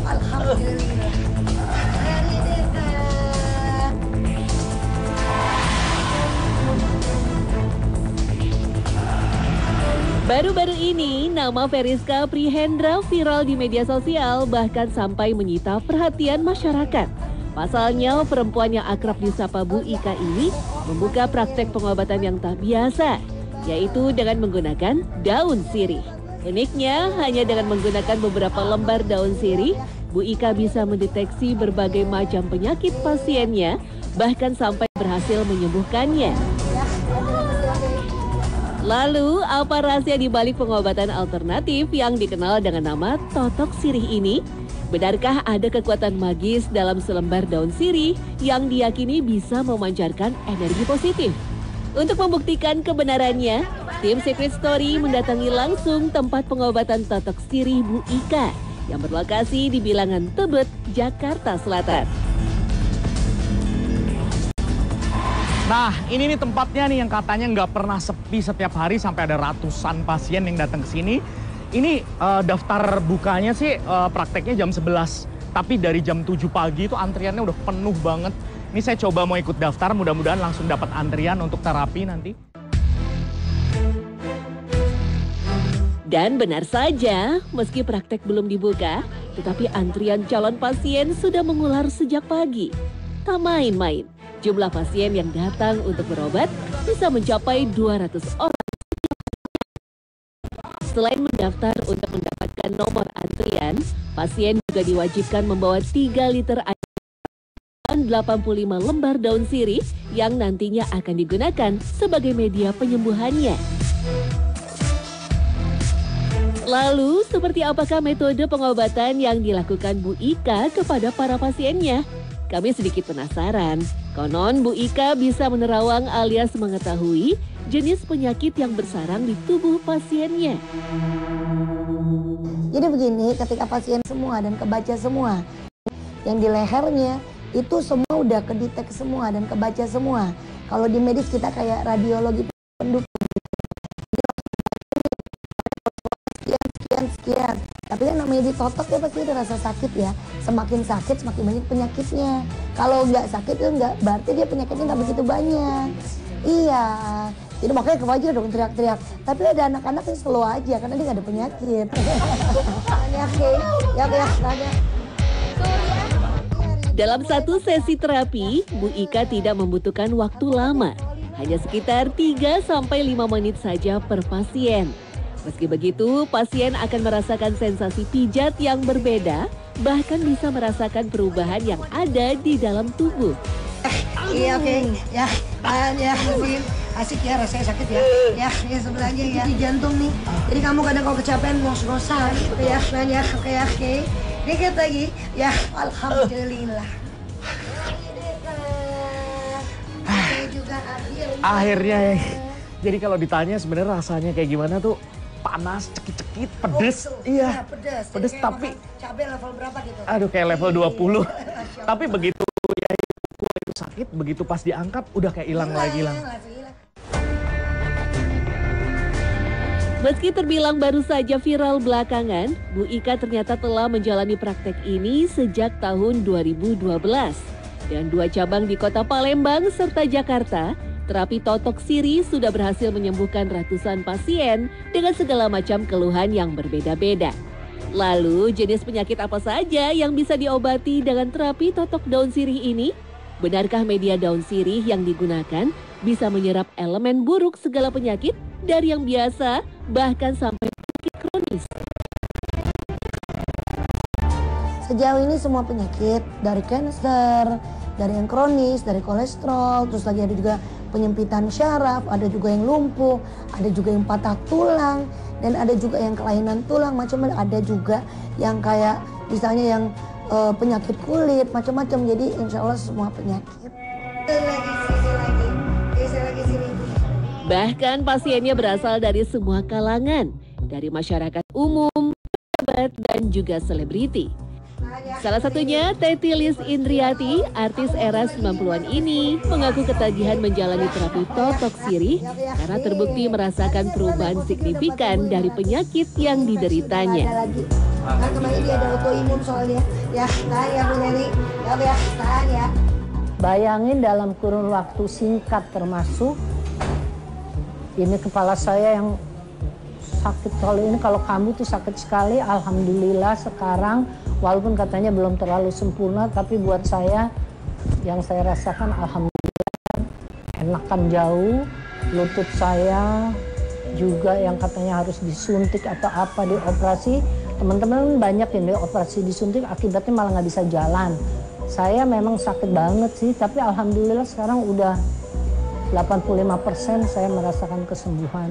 alhamdulillah. Baru-baru ini, nama Veriska Prihendra viral di media sosial bahkan sampai menyita perhatian masyarakat. Pasalnya, perempuan yang akrab disapa Bu Ika ini membuka praktek pengobatan yang tak biasa, yaitu dengan menggunakan daun sirih. Uniknya, hanya dengan menggunakan beberapa lembar daun sirih, Bu Ika bisa mendeteksi berbagai macam penyakit pasiennya, bahkan sampai berhasil menyembuhkannya. Lalu, apa rahasia di balik pengobatan alternatif yang dikenal dengan nama totok sirih ini? Benarkah ada kekuatan magis dalam selembar daun sirih yang diyakini bisa memancarkan energi positif? Untuk membuktikan kebenarannya, tim Secret Story mendatangi langsung tempat pengobatan totok sirih Bu Ika yang berlokasi di Bilangan Tebet, Jakarta Selatan. Nah, ini nih tempatnya nih yang katanya nggak pernah sepi setiap hari sampai ada ratusan pasien yang datang ke sini. Ini daftar bukanya sih prakteknya jam 11. Tapi dari jam 7 pagi itu antriannya udah penuh banget. Ini saya coba mau ikut daftar, mudah-mudahan langsung dapat antrian untuk terapi nanti. Dan benar saja, meski praktek belum dibuka, tetapi antrian calon pasien sudah mengular sejak pagi. Tak main-main. Jumlah pasien yang datang untuk berobat bisa mencapai 200 orang. Selain mendaftar untuk mendapatkan nomor antrian, pasien juga diwajibkan membawa 3 liter air dan 85 lembar daun sirih yang nantinya akan digunakan sebagai media penyembuhannya. Lalu, seperti apakah metode pengobatan yang dilakukan Bu Ika kepada para pasiennya? Kami sedikit penasaran. Konon Bu Ika bisa menerawang alias mengetahui jenis penyakit yang bersarang di tubuh pasiennya. Jadi begini, ketika pasien semua dan kebaca semua, yang di lehernya itu semua udah kedetek semua dan kebaca semua. Kalau di medis kita kayak radiologi pendukung. Sekian. Tapi kan namanya ditotok ya pasti ada rasa sakit ya. Semakin sakit semakin banyak penyakitnya. Kalau nggak sakit itu nggak berarti dia penyakitnya nggak begitu banyak. Iya. Jadi makanya kewajar dong teriak-teriak. Tapi ada anak-anak yang slow aja karena dia nggak ada penyakit. Dalam satu sesi terapi, Bu Ika tidak membutuhkan waktu lama. Hanya sekitar 3-5 menit saja per pasien. Meski begitu, pasien akan merasakan sensasi pijat yang berbeda, bahkan bisa merasakan perubahan yang ada di dalam tubuh. Iya oke, ya, ya, asik ya, rasanya sakit ya, ya sebelahnya ya, di jantung nih. Jadi kamu kadang kalau kecapean ngos-ngosan, ya, nanya, oke, dikit lagi, ya, alhamdulillah. Akhirnya, jadi kalau ditanya sebenarnya rasanya kayak gimana tuh? Panas, cekit-cekit, pedes. Iya, pedes tapi cabai level berapa gitu? Aduh, kayak level 20. Tapi begitu ya itu sakit, begitu pas diangkat udah kayak hilang lagi lah. Meski terbilang baru saja viral belakangan, Bu Ika ternyata telah menjalani praktek ini sejak tahun 2012. Dengan 2 cabang di Kota Palembang serta Jakarta, terapi totok sirih sudah berhasil menyembuhkan ratusan pasien dengan segala macam keluhan yang berbeda-beda. Lalu, jenis penyakit apa saja yang bisa diobati dengan terapi totok daun sirih ini? Benarkah media daun sirih yang digunakan bisa menyerap elemen buruk segala penyakit dari yang biasa bahkan sampai penyakit kronis? Sejauh ini semua penyakit, dari kanker, dari yang kronis, dari kolesterol, terus lagi ada juga penyempitan syaraf, ada juga yang lumpuh, ada juga yang patah tulang, dan ada juga yang kelainan tulang, macam-macam. Ada juga yang kayak misalnya yang penyakit kulit, macam-macam. Jadi insya Allah semua penyakit. Bahkan pasiennya berasal dari semua kalangan, dari masyarakat umum, pejabat, dan juga selebriti. Salah satunya Teti Lis Indriati, artis era 90-an ini, mengaku ketagihan menjalani terapi totok sirih karena terbukti merasakan perubahan signifikan dari penyakit yang dideritanya. Nah, kemarin dia ada autoimun soalnya. Ya, tahan ya Bu Neni. Ya, tahan ya. Bayangin dalam kurun waktu singkat termasuk ini kepala saya yang sakit. Kalau kamu tuh sakit sekali, alhamdulillah sekarang walaupun katanya belum terlalu sempurna, tapi buat saya yang saya rasakan alhamdulillah enakan jauh. Lutut saya juga yang katanya harus disuntik atau apa dioperasi, teman-teman banyak yang dioperasi disuntik akibatnya malah nggak bisa jalan. Saya memang sakit banget sih, tapi alhamdulillah sekarang udah 85% saya merasakan kesembuhan.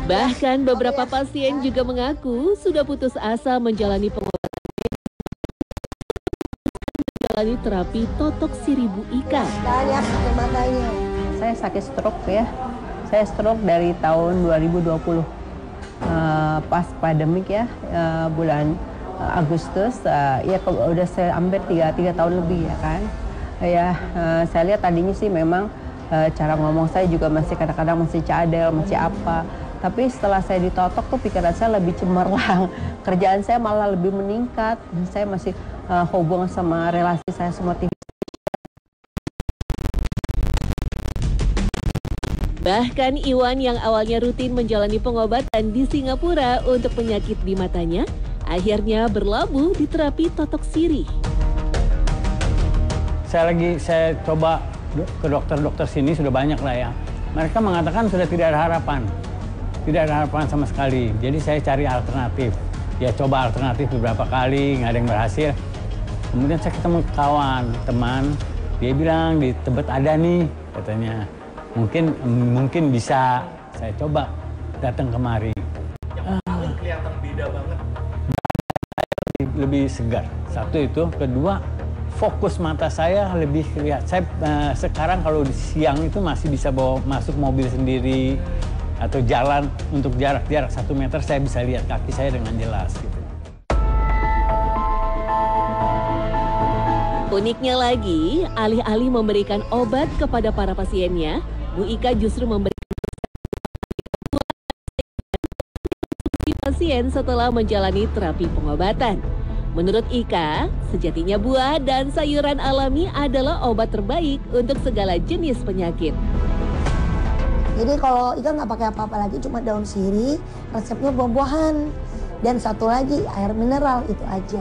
Bahkan beberapa pasien juga mengaku sudah putus asa menjalani pengobatan menjalani terapi totok sirih Bu Ika. Saya sakit stroke ya. Saya stroke dari tahun 2020. Pas pandemik ya, bulan Agustus, ya udah saya hampir 3 tahun lebih ya kan. Ya, saya lihat tadinya sih memang cara ngomong saya juga masih kadang-kadang masih cadel, masih apa. Tapi setelah saya ditotok tuh pikiran saya lebih cemerlang. Kerjaan saya malah lebih meningkat. Dan saya masih hubungan sama relasi saya semua tinggi. Bahkan Iwan yang awalnya rutin menjalani pengobatan di Singapura untuk penyakit di matanya, akhirnya berlabuh di terapi totok sirih. Saya coba ke dokter-dokter sini sudah banyak lah ya. Mereka mengatakan sudah tidak ada harapan. Tidak ada harapan sama sekali. Jadi saya cari alternatif. Ya coba alternatif beberapa kali, nggak ada yang berhasil. Kemudian saya ketemu kawan, teman. Dia bilang di Tebet ada nih, katanya. Mungkin bisa saya coba datang kemari. Kelihatan beda banget. Lebih segar. Satu itu, kedua fokus mata saya lebih kelihatan. Saya sekarang kalau di siang itu masih bisa bawa masuk mobil sendiri atau jalan untuk jarak 1 meter saya bisa lihat kaki saya dengan jelas. Gitu. Uniknya lagi, alih-alih memberikan obat kepada para pasiennya, Bu Ika justru memberikan pasien setelah menjalani terapi pengobatan. Menurut Ika, sejatinya buah dan sayuran alami adalah obat terbaik untuk segala jenis penyakit. Jadi kalau Ika nggak pakai apa-apa lagi, cuma daun sirih, resepnya buah-buahan. Dan satu lagi, air mineral, itu aja.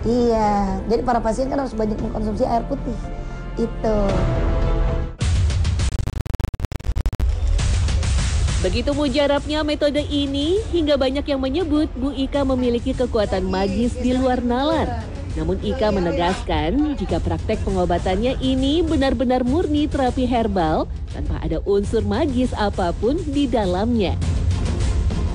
Iya, jadi para pasien kan harus banyak mengkonsumsi air putih. Itu. Begitu mujarabnya metode ini, hingga banyak yang menyebut Bu Ika memiliki kekuatan magis di luar nalar. Namun Ika menegaskan jika praktek pengobatannya ini benar-benar murni terapi herbal tanpa ada unsur magis apapun di dalamnya.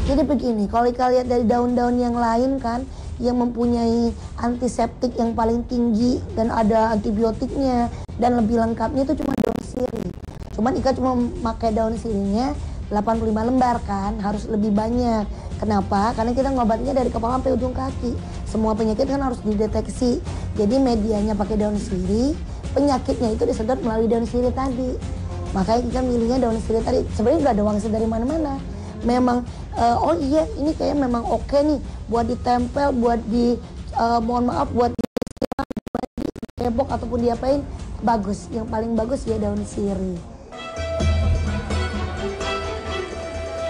Jadi begini, kalau Ika lihat dari daun-daun yang lain kan, yang mempunyai antiseptik yang paling tinggi dan ada antibiotiknya dan lebih lengkapnya itu cuma daun sirih. Cuman Ika cuma pakai daun sirihnya 85 lembar kan, harus lebih banyak. Kenapa? Karena kita ngobatnya dari kepala sampai ujung kaki. Semua penyakit kan harus dideteksi. Jadi medianya pakai daun sirih, penyakitnya itu disedot melalui daun sirih tadi. Makanya kita milihnya daun sirih tadi. Sebenarnya nggak ada wangsit dari mana-mana. Memang, oh iya ini kayak memang oke nih buat ditempel, buat di, mohon maaf, buat di cebok ataupun diapain, bagus. Yang paling bagus ya daun sirih.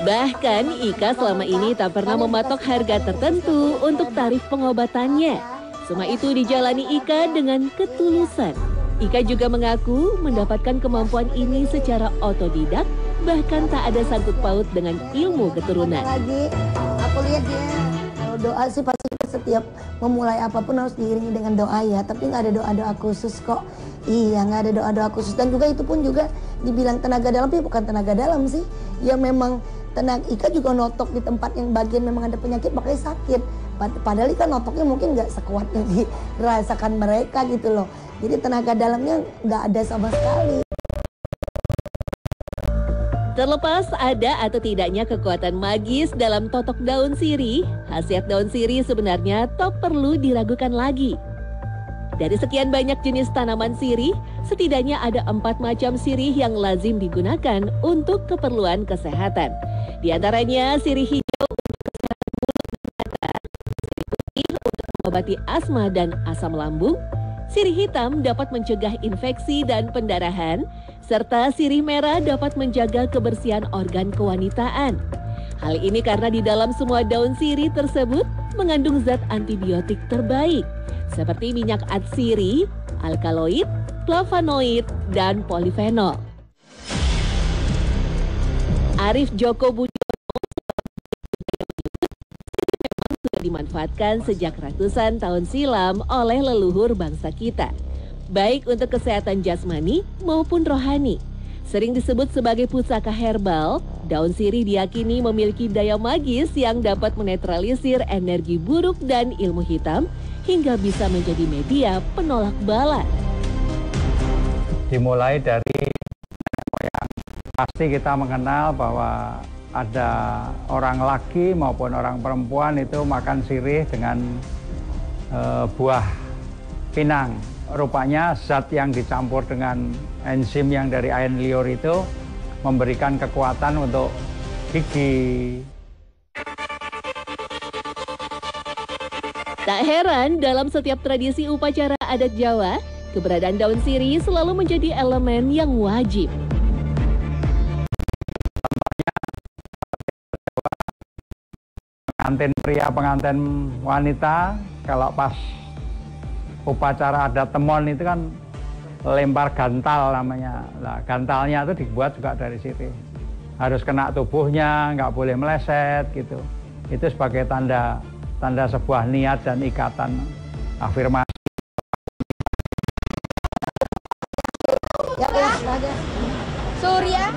Bahkan Ika selama ini tak pernah mematok harga tertentu untuk tarif pengobatannya. Semua itu dijalani Ika dengan ketulusan. Ika juga mengaku mendapatkan kemampuan ini secara otodidak, bahkan tak ada sangkut paut dengan ilmu keturunan. Lagi, aku lihat dia doa sih pasti setiap memulai apapun harus diiringi dengan doa ya. Tapi nggak ada doa-doa khusus kok. Iya, nggak ada doa-doa khusus. Dan juga itu pun juga dibilang tenaga dalam, tapi bukan tenaga dalam sih. Ya memang tenaga Ika juga notok di tempat yang bagian memang ada penyakit makanya sakit. Padahal Ika notoknya mungkin nggak sekuat yang dirasakan mereka gitu loh. Jadi tenaga dalamnya nggak ada sama sekali. Terlepas ada atau tidaknya kekuatan magis dalam totok daun sirih, khasiat daun sirih sebenarnya tak perlu diragukan lagi. Dari sekian banyak jenis tanaman sirih, setidaknya ada 4 macam sirih yang lazim digunakan untuk keperluan kesehatan. Di antaranya sirih hijau untuk kesehatan mengobati asma dan asam lambung, sirih hitam dapat mencegah infeksi dan pendarahan, serta sirih merah dapat menjaga kebersihan organ kewanitaan. Hal ini karena di dalam semua daun sirih tersebut mengandung zat antibiotik terbaik, seperti minyak atsiri, alkaloid, flavonoid, dan polifenol. Arif Djoko Budiono memang sudah dimanfaatkan sejak ratusan tahun silam oleh leluhur bangsa kita, baik untuk kesehatan jasmani maupun rohani. Sering disebut sebagai pusaka herbal, daun sirih diyakini memiliki daya magis yang dapat menetralisir energi buruk dan ilmu hitam hingga bisa menjadi media penolak bala. Dimulai dari moyang. Pasti kita mengenal bahwa ada orang laki maupun orang perempuan itu makan sirih dengan buah pinang. Rupanya zat yang dicampur dengan enzim yang dari ayen liur itu memberikan kekuatan untuk gigi. Tak heran dalam setiap tradisi upacara adat Jawa, keberadaan daun sirih selalu menjadi elemen yang wajib. Pengantin pria, pengantin wanita, kalau pas upacara adat temon itu kan lempar gantal namanya. Nah, gantalnya itu dibuat juga dari sirih. Harus kena tubuhnya, nggak boleh meleset gitu. Itu sebagai tanda sebuah niat dan ikatan afirmasi. Surya.